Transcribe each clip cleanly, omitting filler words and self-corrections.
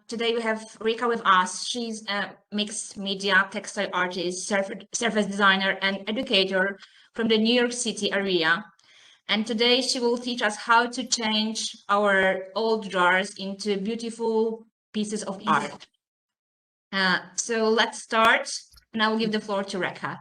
Today we have Rika with us. She's a mixed media textile artist, surface designer, and educator from the New York City area. And today she will teach us how to change our old jars into beautiful pieces of art. So let's start, and I will give the floor to Rika.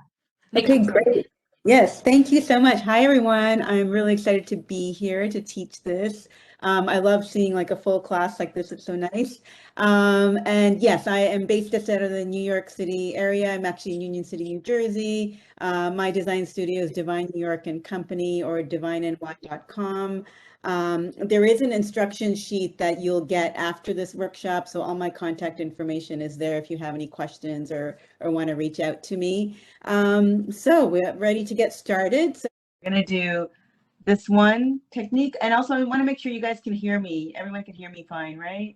Okay, great. Yes, thank you so much. Hi, everyone. I'm really excited to be here to teach this. I love seeing like a full class like this. It's so nice. And yes, I am based just out of the New York City area. I'm actually in Union City, New Jersey. My design studio is Divine New York and Company, or divineny.com. There is an instruction sheet that you'll get after this workshop. So all my contact information is there if you have any questions or want to reach out to me. So we're ready to get started. So we're going to do this one technique. And also I want to make sure you guys can hear me. Everyone can hear me fine, right?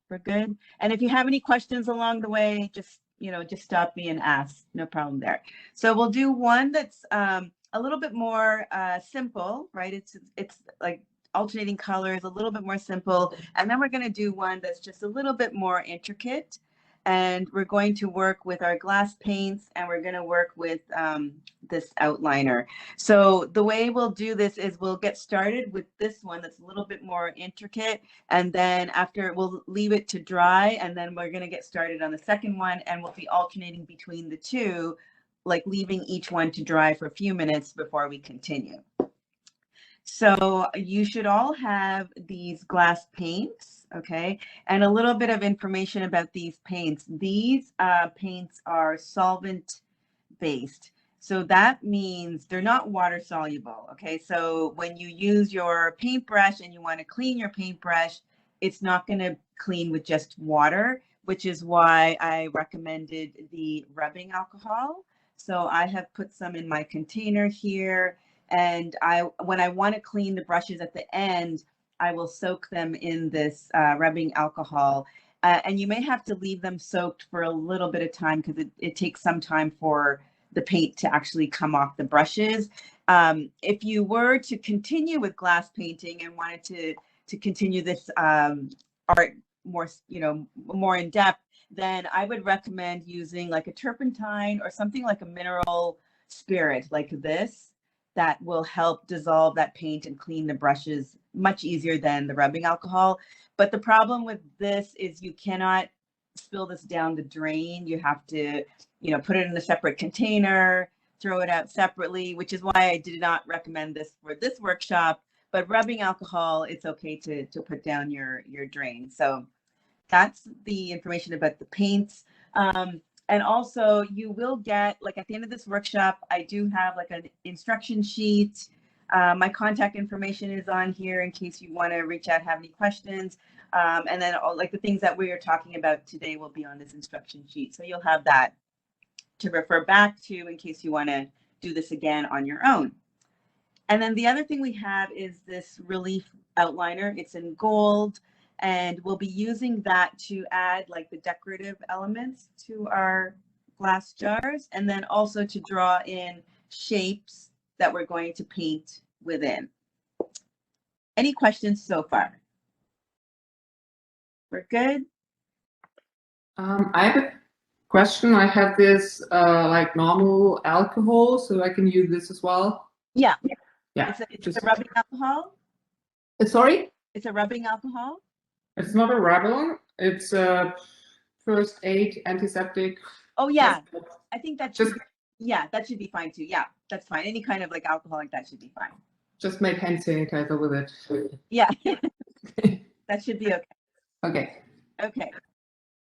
We're good. And if you have any questions along the way, just stop me and ask. No problem there. So we'll do one that's a little bit more simple, right? It's like alternating colors, a little bit more simple. And then we're going to do one that's just a little bit more intricate. And we're going to work with our glass paints, and we're going to work with this outliner. So the way we'll do this is we'll get started with this one that's a little bit more intricate, and then after we'll leave it to dry, and then we're going to get started on the second one, and we'll be alternating between the two, like leaving each one to dry for a few minutes before we continue. So you should all have these glass paints, okay? And a little bit of information about these paints. These paints are solvent based. So that means they're not water soluble, okay? So when you use your paintbrush and you want to clean your paintbrush, it's not going to clean with just water, which is why I recommended the rubbing alcohol. So I have put some in my container here. And when I want to clean the brushes at the end, I will soak them in this rubbing alcohol. And you may have to leave them soaked for a little bit of time because it takes some time for the paint to actually come off the brushes. If you were to continue with glass painting and wanted to continue this art more, more in depth, then I would recommend using like a turpentine or something like a mineral spirit like this. That will help dissolve that paint and clean the brushes much easier than the rubbing alcohol. But the problem with this is you cannot spill this down the drain. You have to, put it in a separate container, throw it out separately, which is why I did not recommend this for this workshop. But rubbing alcohol, it's okay to put down your drain. So that's the information about the paints. And also you will get, like at the end of this workshop, I do have like an instruction sheet. My contact information is on here in case you want to reach out, have any questions. And then all like the things that we are talking about today will be on this instruction sheet. So you'll have that to refer back to in case you want to do this again on your own. And then the other thing we have is this relief outliner. It's in gold. And we'll be using that to add like the decorative elements to our glass jars, and then also to draw in shapes that we're going to paint within. Any questions so far? We're good? I have a question. I have this like normal alcohol, so I can use this as well. Yeah. Yeah. It's a rubbing alcohol? Sorry? It's a rubbing alcohol? It's not a Revlon. It's a first aid antiseptic. Oh yeah, I think that should. That should be fine too. Yeah, that's fine. Any kind of like alcohol like that should be fine. Just make hand sanitizer with it. Yeah, that should be okay. Okay. Okay,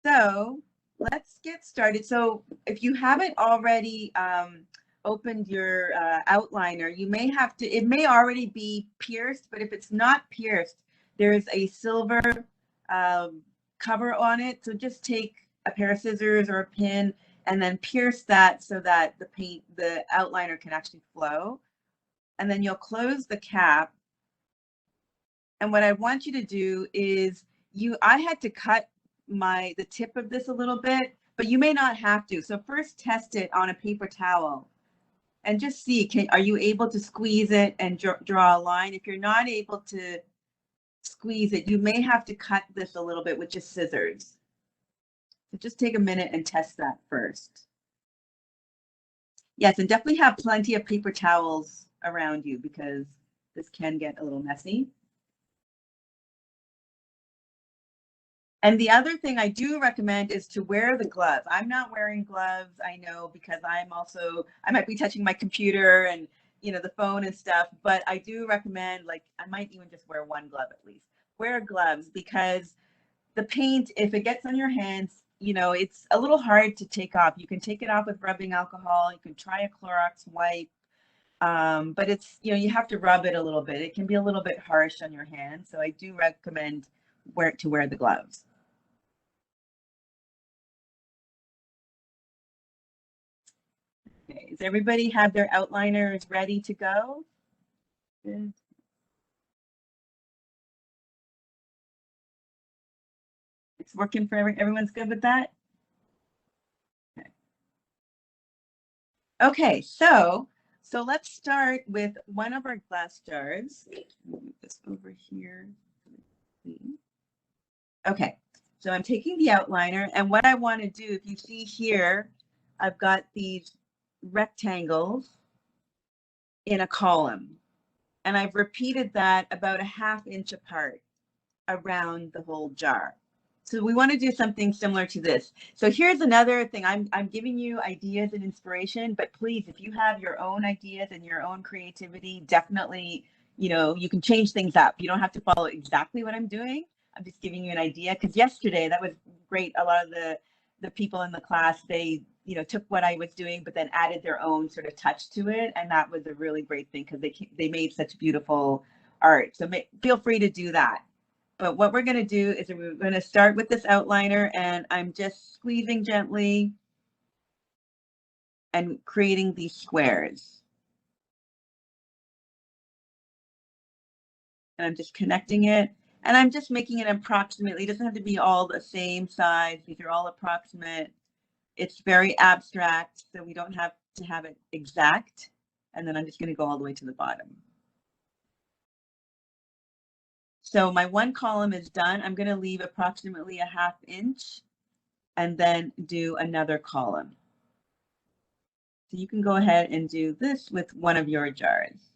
so let's get started. So if you haven't already opened your outliner, you may have to. It may already be pierced, but if it's not pierced, there's a silver cover on it. So just take a pair of scissors or a pin and then pierce that so that the outliner can actually flow. And then you'll close the cap. And what I want you to do is I had to cut the tip of this a little bit, but you may not have to. So first test it on a paper towel and just see, are you able to squeeze it and draw a line? If you're not able to squeeze it. You may have to cut this a little bit with just scissors. So just take a minute and test that first. Yes, and definitely have plenty of paper towels around you because this can get a little messy. And the other thing I do recommend is to wear the gloves. I'm not wearing gloves, I know, because I might be touching my computer and, you know, the phone and stuff, but I do recommend, like, I might even just wear one glove at least. Wear gloves because the paint, if it gets on your hands, you know, it's a little hard to take off. You can take it off with rubbing alcohol. You can try a Clorox wipe, but it's, you know, you have to rub it a little bit. It can be a little bit harsh on your hands. So I do recommend to wear the gloves. Okay, does everybody have their outliners ready to go? Good. It's working for everyone's good with that? Okay, so let's start with one of our glass jars. Move this over here. Okay, so I'm taking the outliner, and what I want to do, if you see here, I've got these rectangles in a column, and I've repeated that about a ½ inch apart around the whole jar. So we want to do something similar to this. So here's another thing. I'm giving you ideas and inspiration, but please, if you have your own ideas and your own creativity, definitely, you know, you can change things up. You don't have to follow exactly what I'm doing. I'm just giving you an idea because yesterday that was great. A lot of the people in the class, they, you know, took what I was doing, but then added their own sort of touch to it. And that was a really great thing because they made such beautiful art. So feel free to do that. But what we're going to do is we're going to start with this outliner, and I'm just squeezing gently and creating these squares. And I'm just connecting it, and I'm just making it approximately. It doesn't have to be all the same size. These are all approximate. It's very abstract, so we don't have to have it exact. And then I'm just going to go all the way to the bottom. So my one column is done. I'm going to leave approximately a ½ inch and then do another column. So you can go ahead and do this with one of your jars.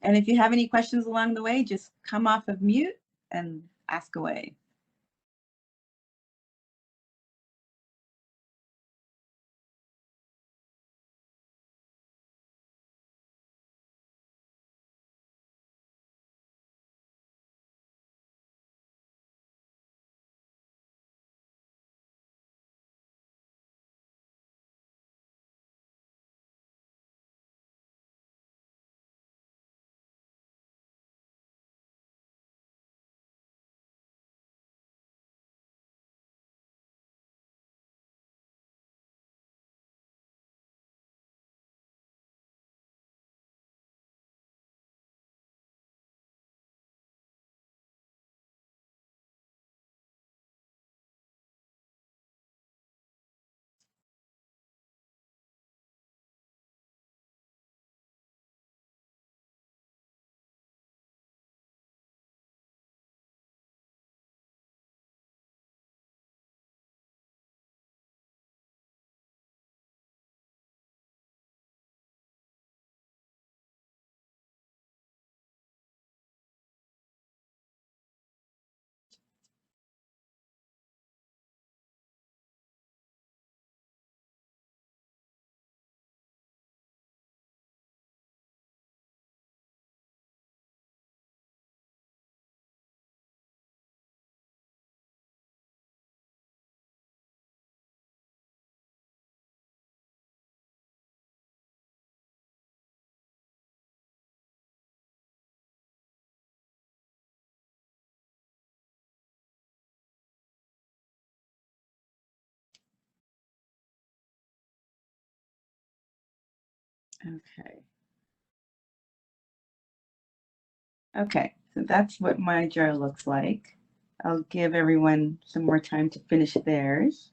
And if you have any questions along the way, just come off of mute and ask away. Okay. Okay, so that's what my jar looks like. I'll give everyone some more time to finish theirs.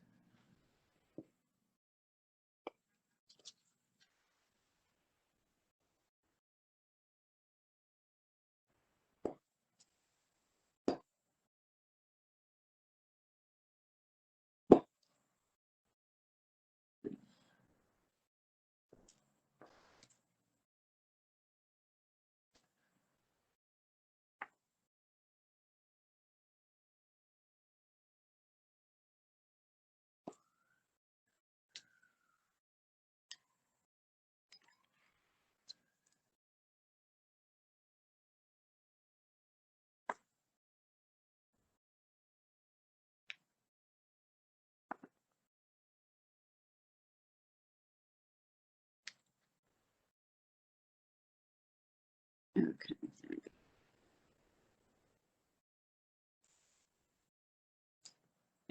Okay.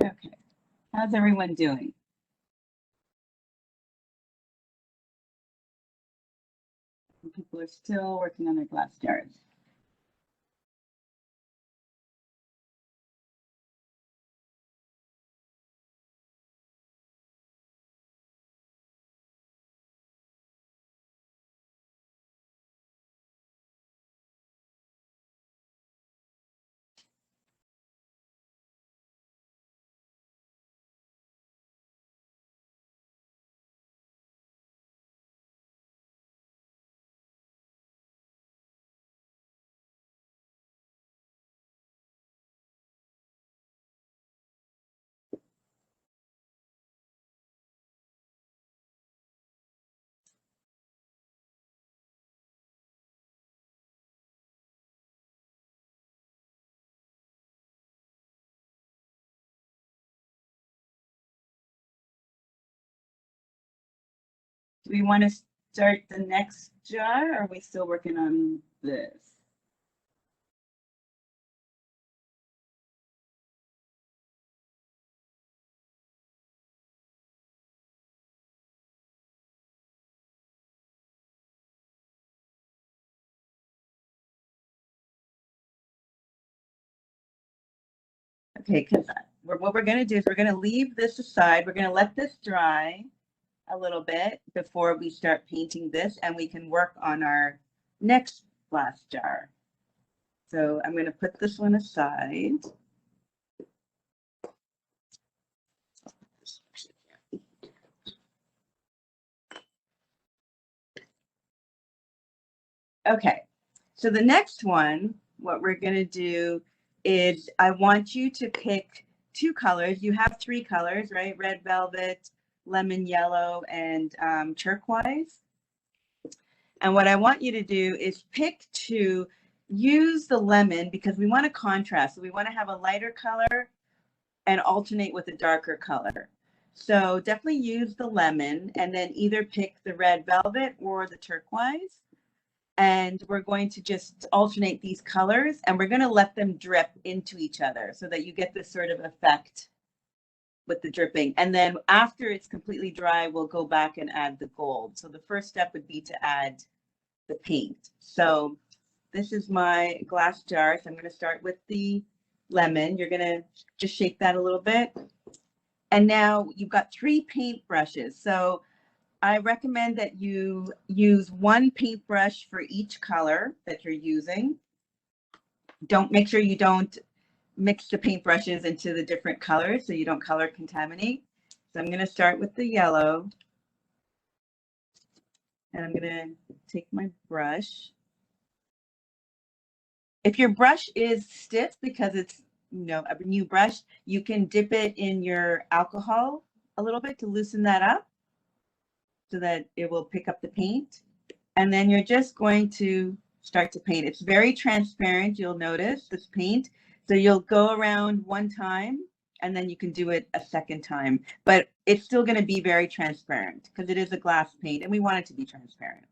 Okay. How's everyone doing? People are still working on their glass jars. Do we want to start the next jar, or are we still working on this? Okay, because what we're going to do is we're going to leave this aside. We're going to let this dry a little bit before we start painting this, and we can work on our next glass jar. So I'm going to put this one aside. Okay, so the next one, what we're going to do is I want you to pick two colors. You have three colors, right? Red velvet, lemon yellow, and turquoise. And what I want you to do is pick two, use the lemon because we want to contrast. So we want to have a lighter color and alternate with a darker color. So definitely use the lemon and then either pick the red velvet or the turquoise. And we're going to just alternate these colors and we're going to let them drip into each other so that you get this sort of effect with the dripping. And then after it's completely dry, we'll go back and add the gold. So the first step would be to add the paint. So this is my glass jar. So I'm going to start with the lemon. You're going to just shake that a little bit. And now you've got three paint brushes. So I recommend that you use one paintbrush for each color that you're using. Make sure you don't mix the paintbrushes into the different colors so you don't color contaminate. So I'm going to start with the yellow. And I'm going to take my brush. If your brush is stiff because it's a new brush, you can dip it in your alcohol a little bit to loosen that up so that it will pick up the paint. And then you're just going to start to paint. It's very transparent, you'll notice, this paint. So you'll go around one time and then you can do it a second time. But it's still going to be very transparent because it is a glass paint and we want it to be transparent.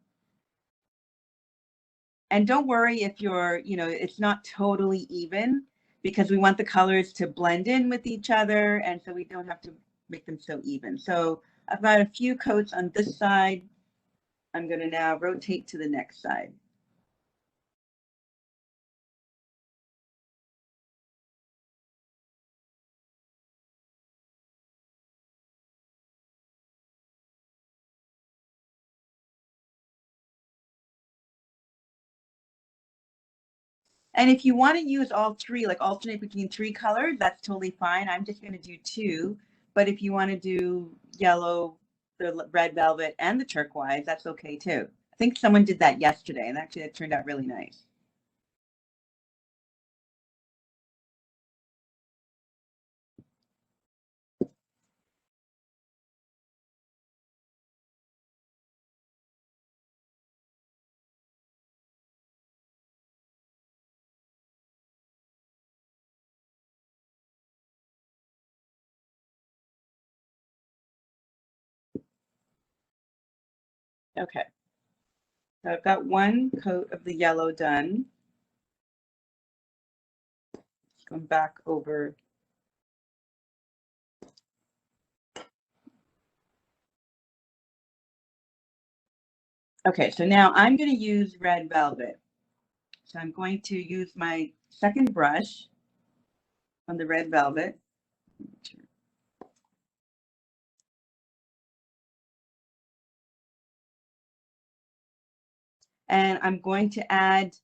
And don't worry if it's not totally even because we want the colors to blend in with each other. And so we don't have to make them so even. So I've got a few coats on this side. I'm going to now rotate to the next side. And if you want to use all three, like alternate between three colors, that's totally fine. I'm just going to do two. But if you want to do yellow, the red velvet, and the turquoise, that's okay too. I think someone did that yesterday, and actually it turned out really nice. Okay. So I've got one coat of the yellow done. Going back over. Okay, so now I'm going to use red velvet. So I'm going to use my second brush on the red velvet. And I'm going to add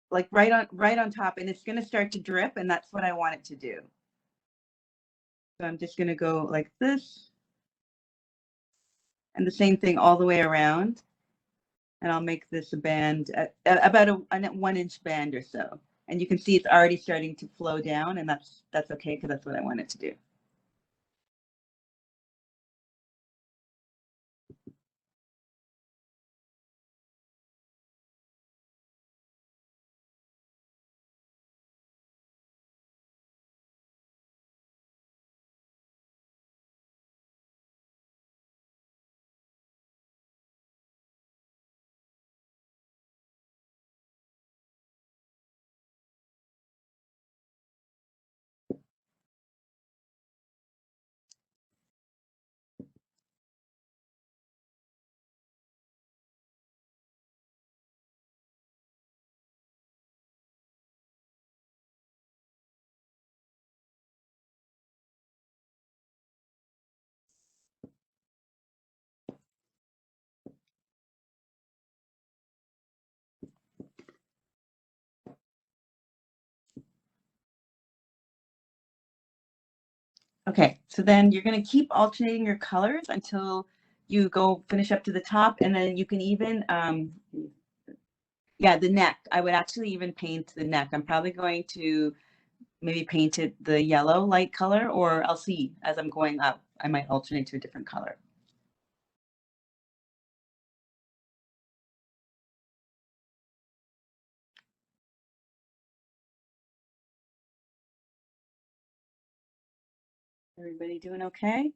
like right on top, and it's going to start to drip, and that's what I want it to do. So I'm just going to go like this, and the same thing all the way around. And I'll make this a band, about a 1 inch band or so. And you can see it's already starting to flow down, and that's okay because that's what I want it to do. Okay, so then you're going to keep alternating your colors until you go finish up to the top, and then you can even, yeah, the neck. I would actually even paint the neck. I'm probably going to maybe paint it the yellow light color, or I'll see as I'm going up. I might alternate to a different color. Everybody doing okay?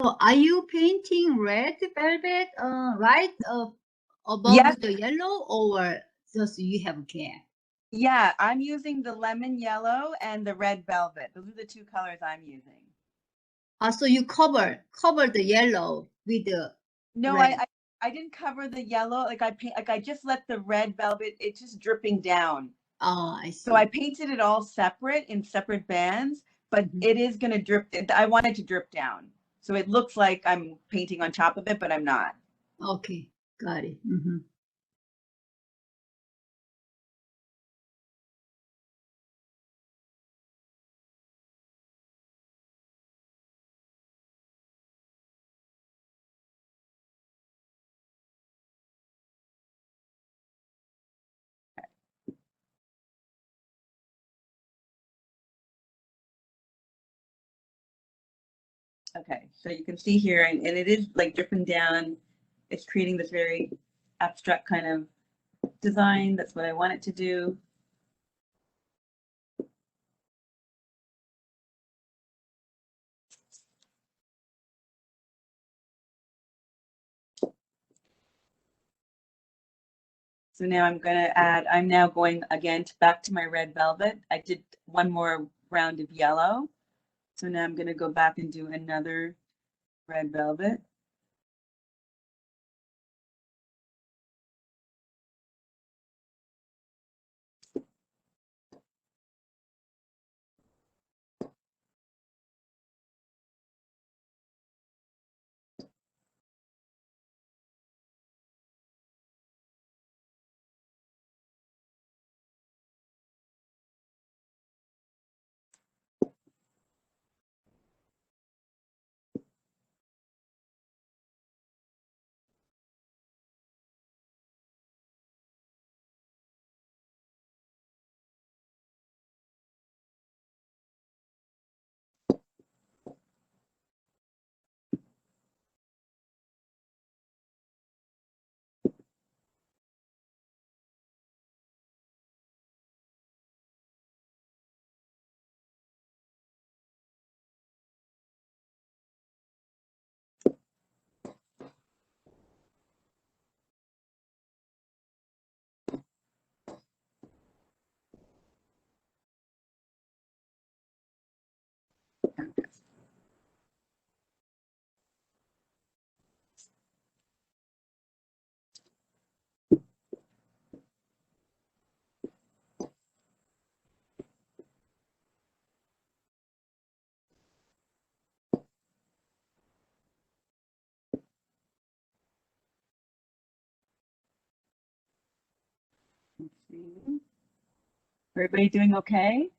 So are you painting red velvet right above Yes. the yellow, or just you have can? Yeah, I'm using the lemon yellow and the red velvet. Those are the two colors I'm using. So you cover the yellow with the No, red. I didn't cover the yellow. Like I just let the red velvet, it's just dripping down. Oh, I see. So I painted it all separate in separate bands, but it is going to drip. I want it to drip down. So it looks like I'm painting on top of it, but I'm not. Okay, got it. Mhm. Okay, so you can see here, and it is like dripping down. It's creating this very abstract kind of design. That's what I want it to do. So now I'm now going again back to my red velvet. I did one more round of yellow. So now I'm going to go back and do another red velvet. Let's see. Everybody doing okay?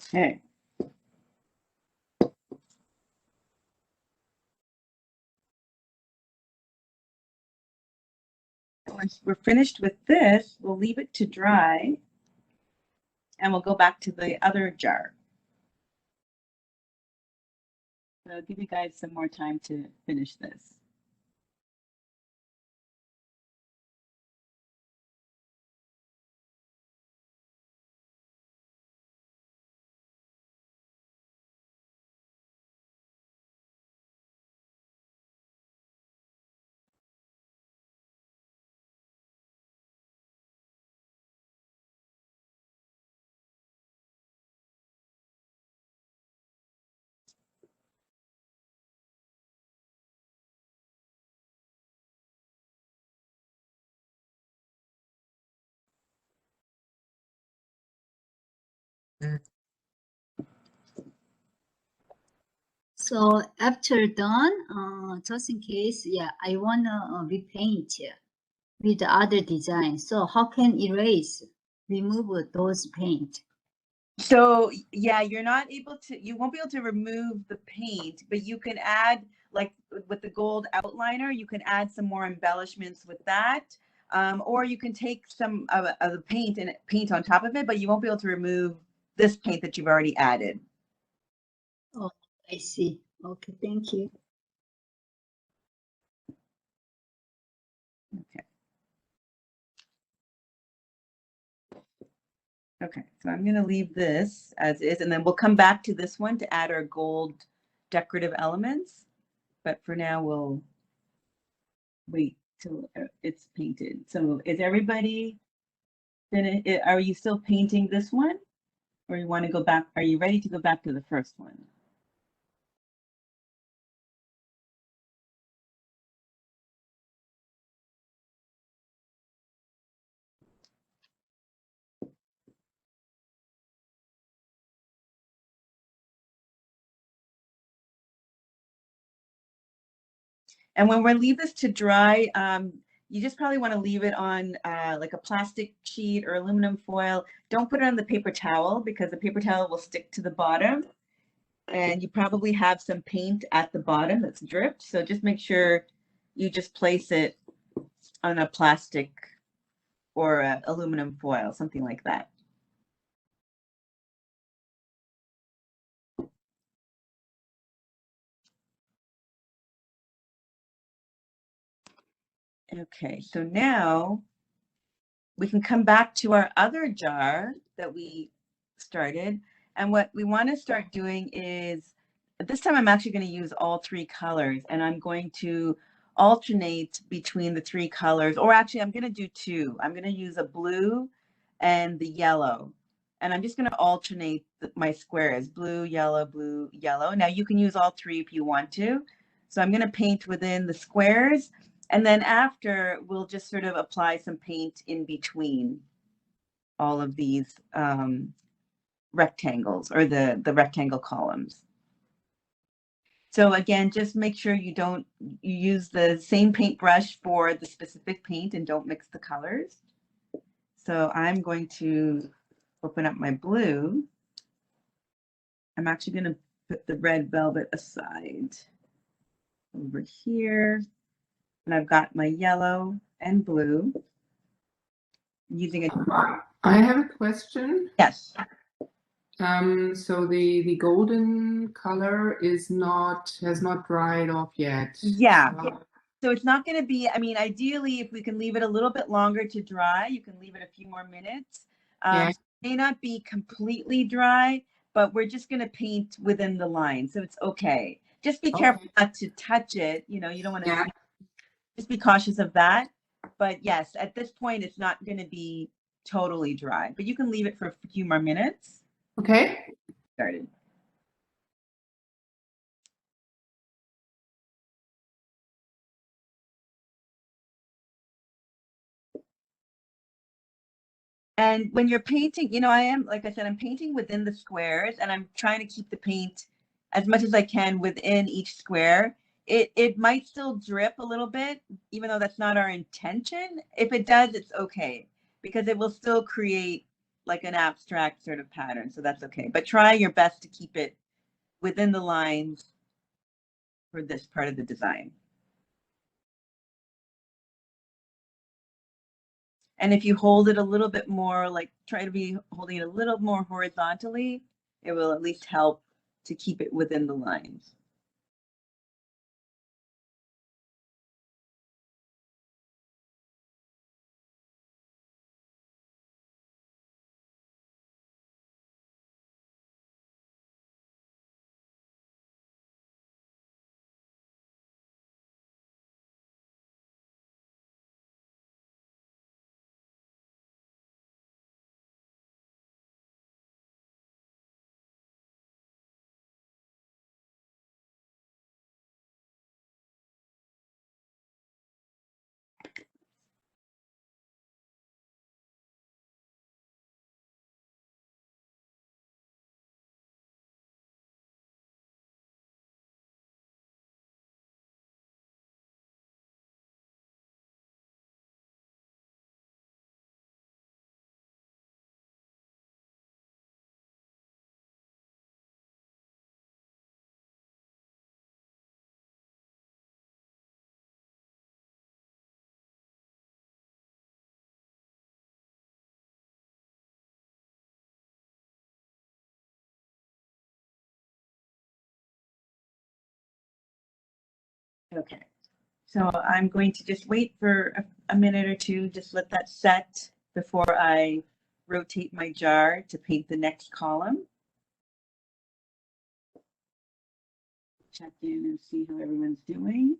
Okay. Once we're finished with this, we'll leave it to dry and we'll go back to the other jar. So I'll give you guys some more time to finish this. So after done, just in case, yeah, I wanna repaint with the other design. So how can erase, remove those paint? So yeah, you won't be able to remove the paint, but you can add, like with the gold outliner, you can add some more embellishments with that. Or you can take some of the paint and paint on top of it, but you won't be able to remove this paint that you've already added. Oh, I see. Okay, thank you. Okay. Okay, so I'm going to leave this as is, and then we'll come back to this one to add our gold decorative elements. But for now, we'll wait till it's painted. So is everybody, are you still painting this one? Or you want to go back? Are you ready to go back to the first one? And when we leave this to dry, you just probably want to leave it on like a plastic sheet or aluminum foil. Don't put it on the paper towel because the paper towel will stick to the bottom. And you probably have some paint at the bottom that's dripped. So just make sure you just place it on a plastic or a aluminum foil, something like that. Okay, so now we can come back to our other jar that we started. And what we want to start doing is, this time I'm actually going to use all three colors, and I'm going to alternate between the three colors, or actually I'm going to do two. I'm going to use a blue and the yellow. And I'm just going to alternate my squares, blue, yellow, yellow. Now you can use all three if you want to. So I'm going to paint within the squares. And then after, we'll just sort of apply some paint in between all of these rectangles, or the rectangle columns. So again, just make sure you use the same paintbrush for the specific paint and don't mix the colors. So I'm going to open up my blue. I'm actually going to put the red velvet aside over here. And I've got my yellow and blue. Using a I have a question. yes. So the golden color has not dried off yet. Yeah. So it's not going to be, I mean, ideally, if we can leave it a little bit longer to dry, you can leave it a few more minutes. Yeah. It may not be completely dry, but we're just going to paint within the line. So it's okay. Just be careful not to touch it. You know, you don't want to, just be cautious of that. But yes, at this point, it's not going to be totally dry, but you can leave it for a few more minutes. Okay. Started. And when you're painting, you know, like I said, I'm painting within the squares, and I'm trying to keep the paint as much as I can within each square. It might still drip a little bit, even though that's not our intention. If it does, it's okay, because it will still create like an abstract sort of pattern. So that's okay. But try your best to keep it within the lines for this part of the design. And if you hold it a little bit more, like try to be holding it a little more horizontally, it will at least help to keep it within the lines. Okay, so I'm going to just wait for a minute or two, just let that set before I rotate my jar to paint the next column. Check in and see how everyone's doing.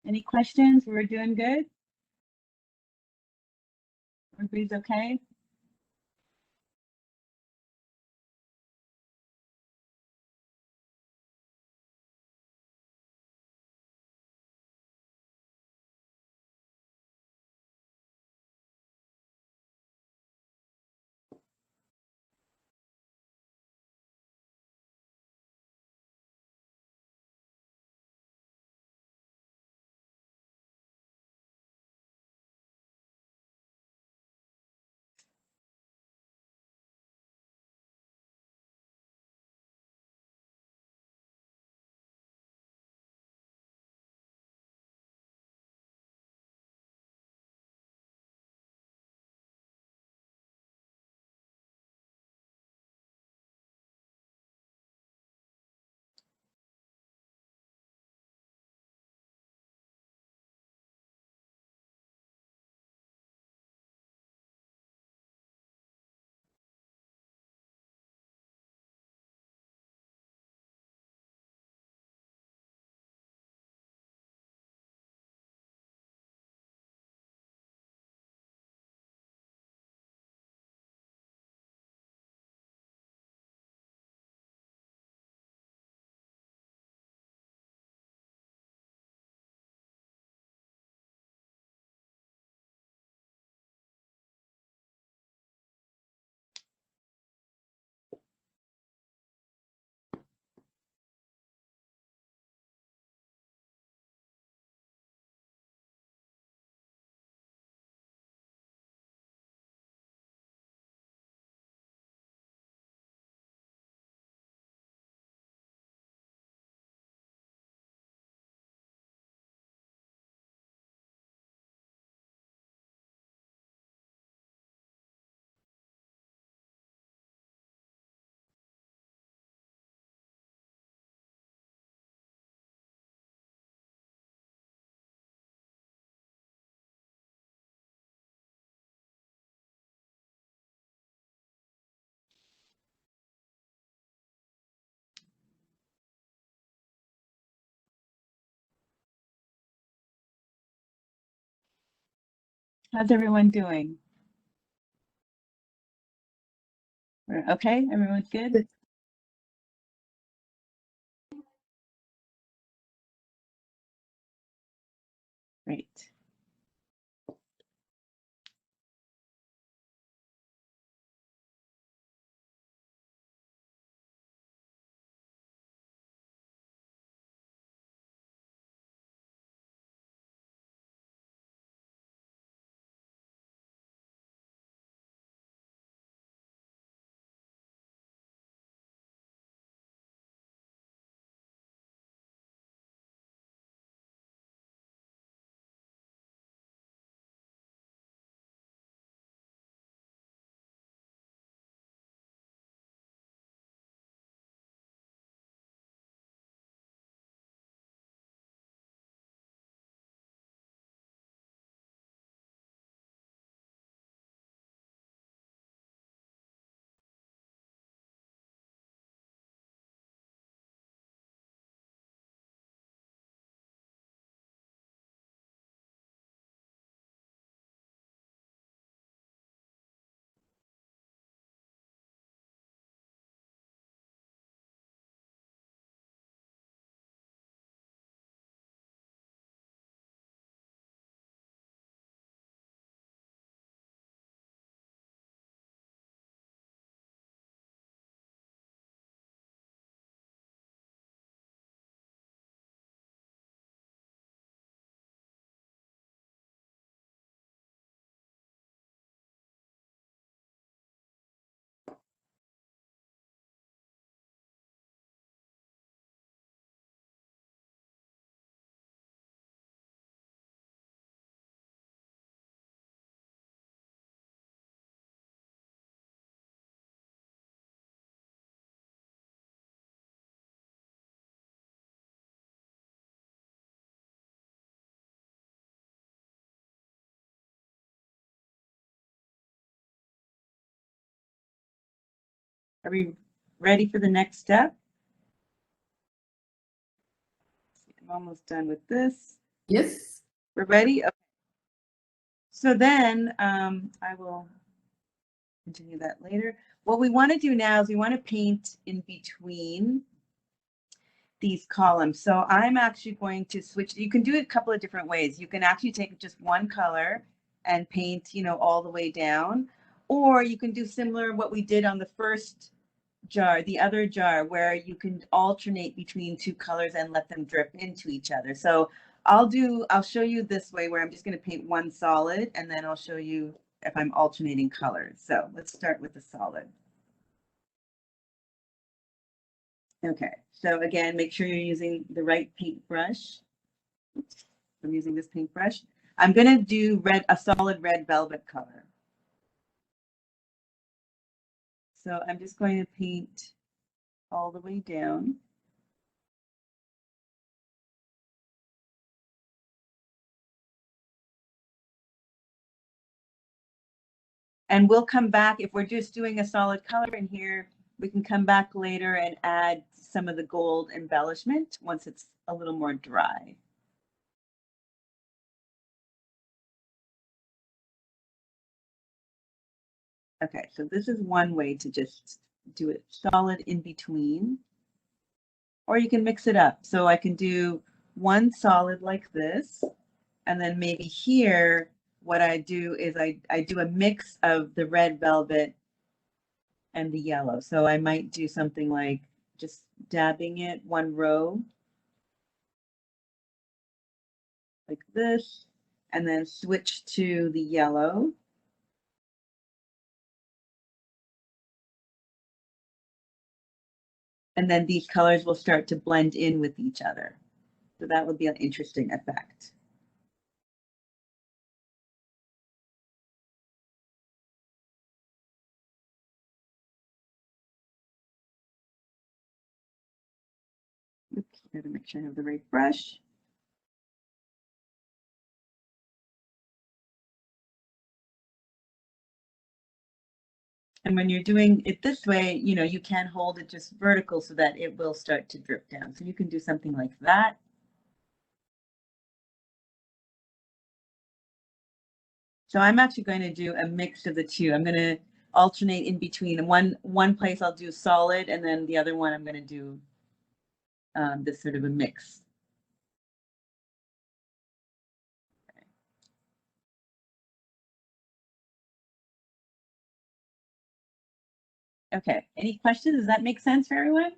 Any questions? We're doing good? Everybody's okay? How's everyone doing? Okay, everyone's good? Great. Are we ready for the next step? I'm almost done with this. Yes. We're ready? Okay. So then I will continue that later. What we want to do now is we want to paint in between these columns. So I'm actually going to switch. You can do it a couple of different ways. You can actually take just one color and paint, you know, all the way down, or you can do similar what we did on the first jar, the other jar, where you can alternate between two colors and let them drip into each other. So I'll show you this way where I'm just going to paint one solid, and then I'll show you if I'm alternating colors. So let's start with the solid. Okay, so again, make sure you're using the right paintbrush. Oops, I'm using this paintbrush. I'm going to do a solid red velvet color. So I'm just going to paint all the way down. And we'll come back, if we're just doing a solid color in here, we can come back later and add some of the gold embellishment once it's a little more dry. Okay, so this is one way to just do it solid in between, or you can mix it up. So I can do one solid like this, and then maybe here, what I do is I do a mix of the red velvet and the yellow. So I might do something like just dabbing it one row like this, and then switch to the yellow. And then these colors will start to blend in with each other. So that would be an interesting effect. Oops, gotta make sure I have the right brush. And when you're doing it this way, you know, you can hold it just vertical so that it will start to drip down. So you can do something like that. So I'm actually going to do a mix of the two. I'm going to alternate in between. One place I'll do solid, and then the other one I'm going to do this sort of a mix. Okay, any questions? Does that make sense for everyone?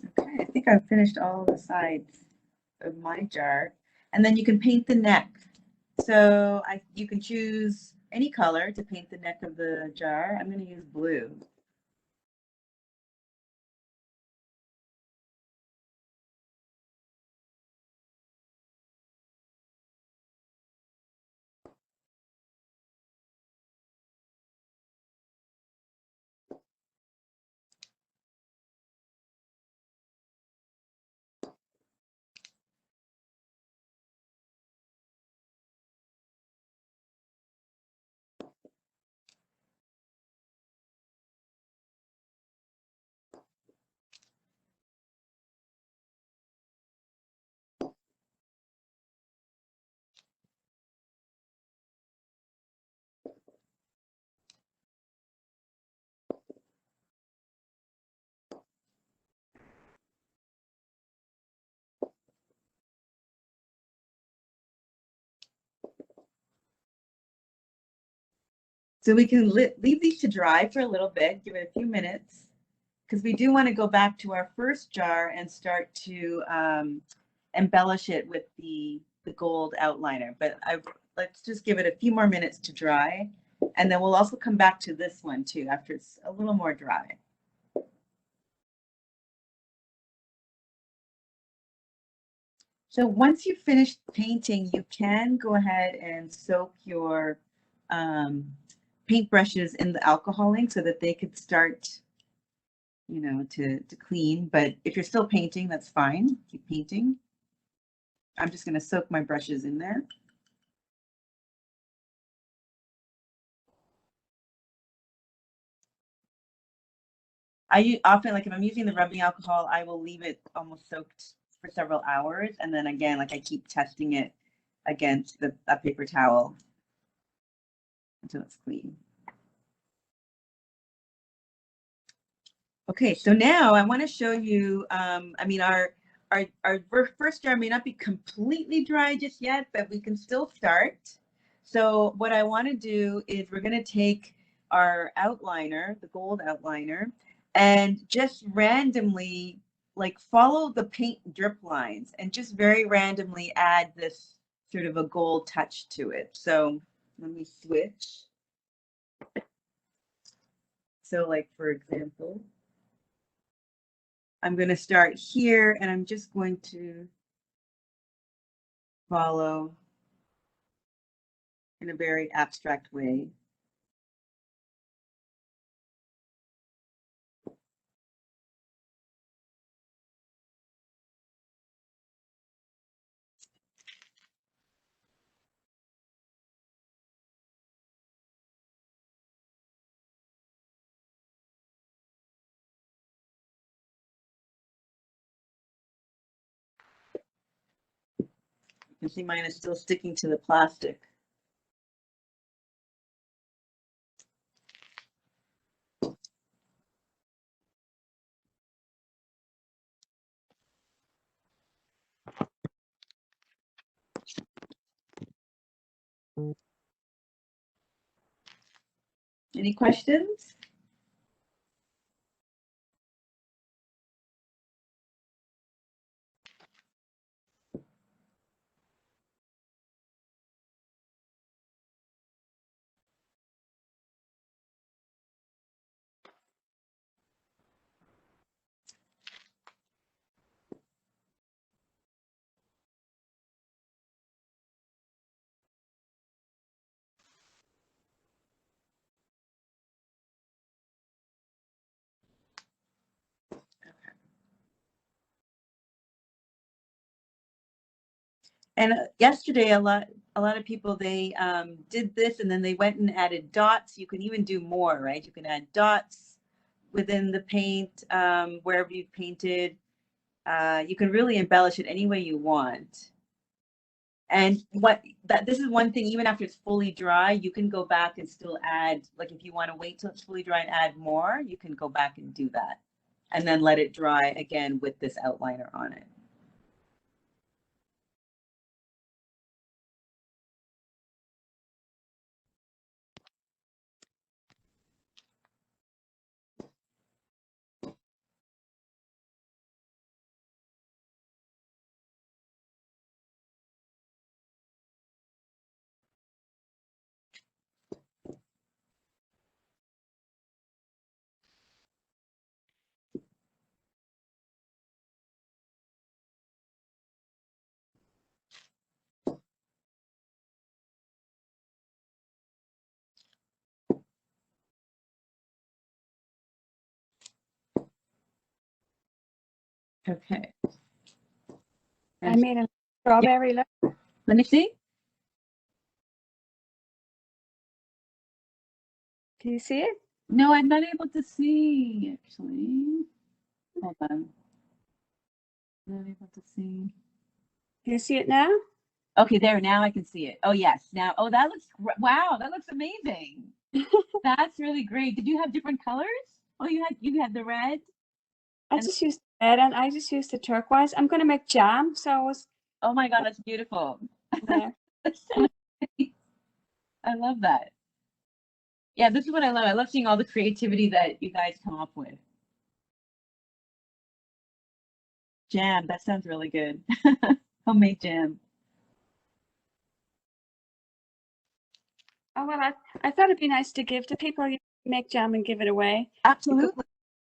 Okay, I think I've finished all the sides of my jar. And then you can paint the neck. So you can choose any color to paint the neck of the jar. I'm going to use blue. So we can leave these to dry for a little bit, give it a few minutes, because we do want to go back to our first jar and start to embellish it with the gold outliner. But let's just give it a few more minutes to dry. And then we'll also come back to this one too, after it's a little more dry. So once you've finished painting, you can go ahead and soak your paintbrushes in the alcohol ink so that they could start, you know, to clean. But if you're still painting, that's fine. Keep painting. I'm just going to soak my brushes in there. I often, like if I'm using the rubbing alcohol, I will leave it almost soaked for several hours. And then again, like I keep testing it against a paper towel until it's clean. Okay, so now I want to show you, I mean, our first jar may not be completely dry just yet, but we can still start. So what I want to do is we're going to take our outliner, the gold outliner, and just randomly like follow the paint drip lines and just very randomly add this sort of a gold touch to it. So let me switch. So like, for example, I'm going to start here and I'm just going to follow in a very abstract way. You can see mine is still sticking to the plastic. Any questions? And yesterday, a lot of people, they did this and then they went and added dots. You can even do more, right? You can add dots within the paint, wherever you've painted. You can really embellish it any way you want. And this is one thing, even after it's fully dry, you can go back and still add, like if you want to wait till it's fully dry and add more, you can go back and do that. And then let it dry again with this outliner on it. Okay. I made a strawberry. Look. Let me see. Can you see it? No, I'm not able to see, actually. Hold on. Not able to see. Can you see it now? Okay, there, now I can see it. Oh, yes, now, oh, that looks, wow, that looks amazing. That's really great. Did you have different colors? Oh, you had the red? I And- just used red and I just used the turquoise. I'm gonna make jam, so I was Oh my God, that's beautiful. there. That's so nice. I love that. Yeah, this is what I love. I love seeing all the creativity that you guys come up with. Jam, that sounds really good. Homemade jam. Oh well, I thought it'd be nice to give to people. You make jam and give it away. Absolutely.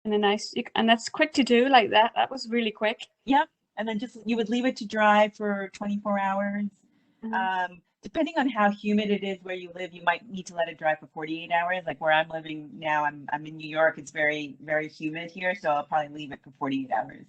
And a nice, and that's quick to do like that. That was really quick. Yep. And then just you would leave it to dry for 24 hours. Depending on how humid it is where you live, you might need to let it dry for 48 hours. Like where I'm living now, I'm in New York. It's very, very humid here, so I'll probably leave it for 48 hours.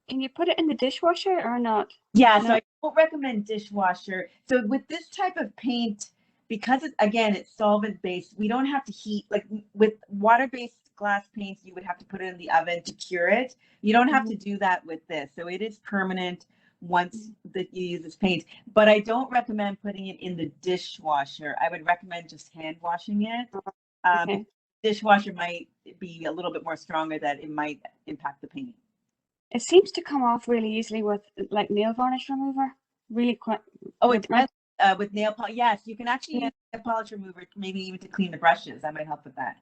Can you put it in the dishwasher or not? Yeah, so No. I don't recommend dishwasher. So with this type of paint, because it's solvent based, we don't have to heat. Like with water based glass paints, you would have to put it in the oven to cure it. You don't have to do that with this. So it is permanent once that you use this paint. But I don't recommend putting it in the dishwasher. I would recommend just hand washing it. Okay. Dishwasher might be a little bit more stronger that it might impact the paint. It seems to come off really easily with like nail varnish remover. Really quick. Oh, with it does with nail polish. Yes, you can actually use nail polish remover, maybe even to clean the brushes. That might help with that.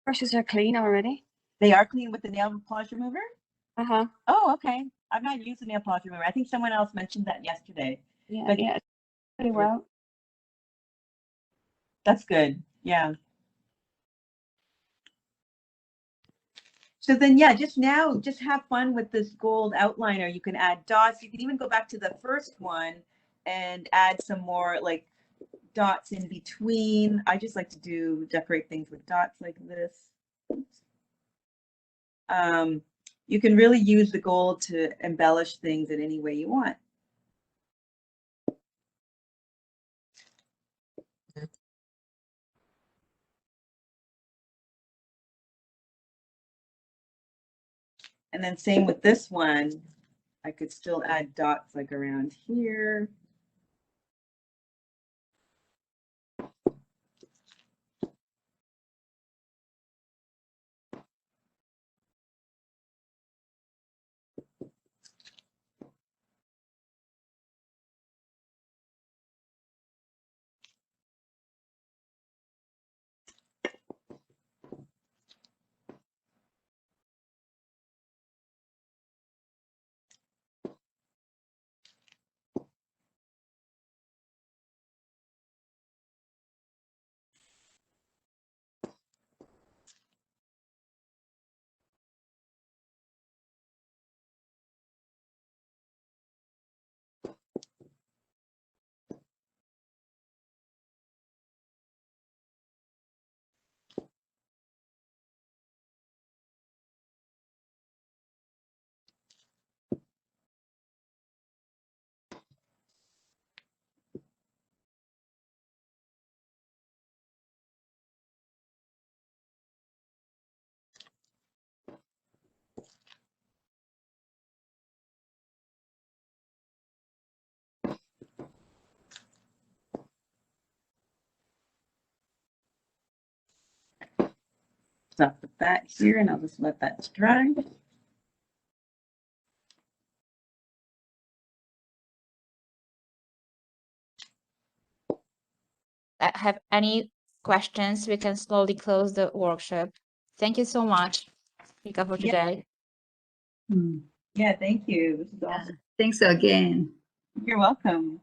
Brushes are clean already. They are clean with the nail polish remover? Uh-huh. Oh, okay. I've not used the nail polish remover. I think someone else mentioned that yesterday. Yeah, But yeah. Pretty well. that's good. Yeah. So then, yeah, just have fun with this gold outliner. You can add dots. You can even go back to the first one and add some more like dots in between. I just like to decorate things with dots like this. You can really use the gold to embellish things in any way you want. And then same with this one, I could still add dots like around here. So I'll put that here and I'll just let that dry. Have any questions, we can slowly close the workshop. Thank you so much, Rika, for Yeah. today. Yeah, thank you. This is awesome. Thanks again. You're welcome.